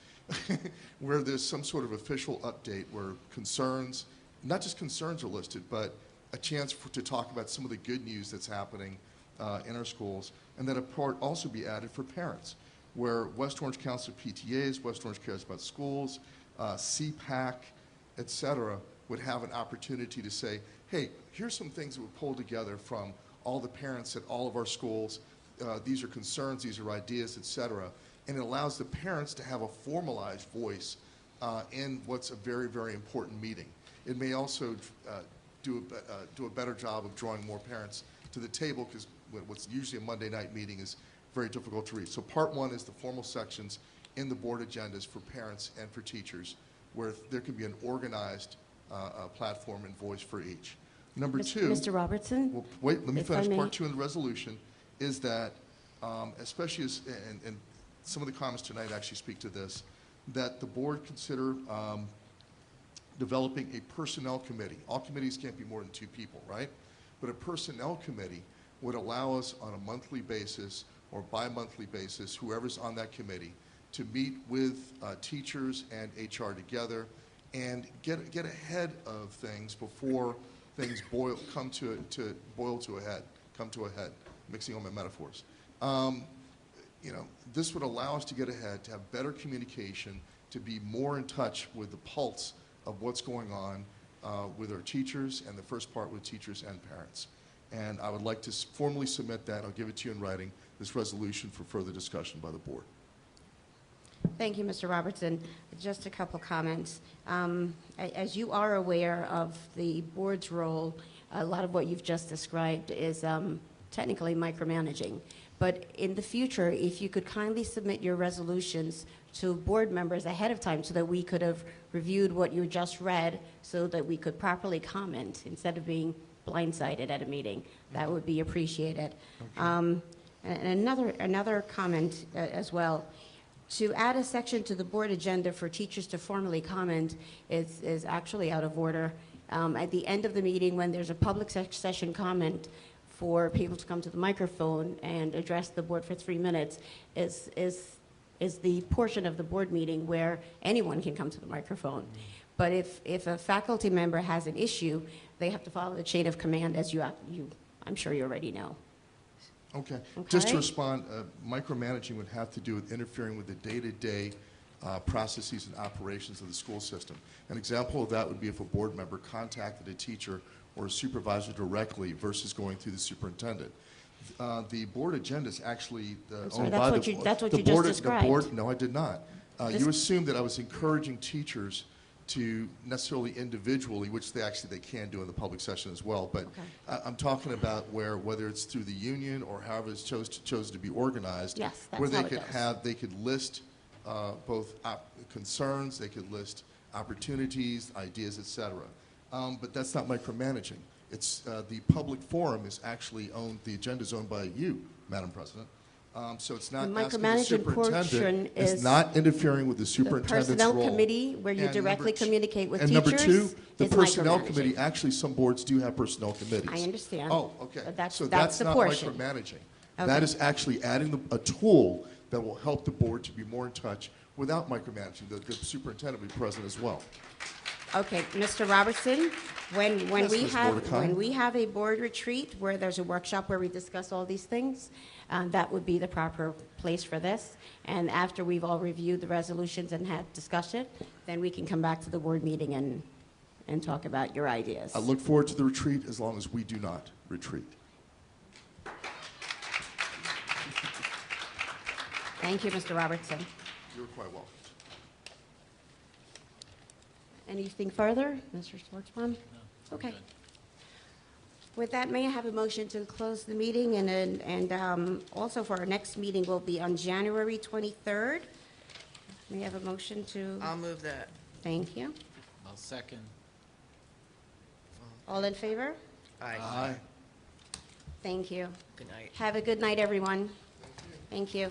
where there's some sort of official update where concerns, not just concerns are listed, but a chance to talk about some of the good news that's happening in our schools, and that a part also be added for parents, where West Orange Council of PTAs, West Orange Cares About Schools, CPAC, et cetera, would have an opportunity to say, hey, here's some things that were pulled together from all the parents at all of our schools. These are concerns, these are ideas, et cetera. And it allows the parents to have a formalized voice in what's a very, very important meeting. It may also do a better job of drawing more parents to the table, because what's usually a Monday night meeting is very difficult to read. So part 1 is the formal sections in the board agendas for parents and for teachers, where there can be an organized platform and voice for each. Number 2. Mr. Robertson? Well, wait, let me finish. Part 2 in the resolution is that, especially as, and some of the comments tonight actually speak to this, that the board consider developing a personnel committee. All committees can't be more than 2 people, right? But a personnel committee would allow us on a monthly basis or bi-monthly basis, whoever's on that committee, to meet with teachers and HR together and get ahead of things before things boil to a head, mixing all my metaphors. This would allow us to get ahead, to have better communication, to be more in touch with the pulse of what's going on with our teachers, and the first part with teachers and parents. And I would like to formally submit that, I'll give it to you in writing, this resolution for further discussion by the board. Thank you, Mr. Robertson. Just a couple comments. As you are aware of the board's role, a lot of what you've just described is technically micromanaging. But in the future, if you could kindly submit your resolutions to board members ahead of time so that we could have reviewed what you just read so that we could properly comment instead of being blindsided at a meeting, that would be appreciated. And another comment as well. To add a section to the board agenda for teachers to formally comment is actually out of order. At the end of the meeting, when there's a public session comment for people to come to the microphone and address the board for 3 minutes is the portion of the board meeting where anyone can come to the microphone. But if a faculty member has an issue, they have to follow the chain of command, as I'm sure you already know. Okay. Just to respond, micromanaging would have to do with interfering with the day-to-day processes and operations of the school system. An example of that would be if a board member contacted a teacher or a supervisor directly versus going through the superintendent. The board agenda is actually owned by the board. That's what you just described. No, I did not. You assumed that I was encouraging teachers to necessarily individually, which they can do in the public session as well, but okay. I'm talking about whether it's through the union or however it's chosen to be organized, yes, that's where they could list both concerns, they could list opportunities, ideas, etc. But that's not micromanaging. It's the public forum is actually owned. The agenda is owned by you, Madam President. So it's not the asking the micromanagement superintendent. Portion It's is not interfering with the superintendent's personnel role. committee where you And directly communicate with and teachers. number two, the is personnel micromanaging. committee. Actually, some boards do have personnel committees. I understand. Oh, okay. But so that's the not portion. micromanaging. Okay. That is actually adding a tool that will help the board to be more in touch without micromanaging. The superintendent will be present as well. Okay, Mr. Robertson, when Yes, we Ms. have Mordecai. a board retreat where there's a workshop where we discuss all these things, that would be the proper place for this. And after we've all reviewed the resolutions and had discussion, then we can come back to the board meeting and talk about your ideas. I look forward to the retreat as long as we do not retreat. Thank you, Mr. Robertson. You're quite welcome. Anything further, Mr. Schwartzbaum? Okay. With that, may I have a motion to close the meeting? And also for our next meeting will be on January 23rd. May I have a motion to? I'll move that. Thank you. I'll second. All in favor? Aye. Aye. Thank you. Good night. Have a good night, everyone. Thank you.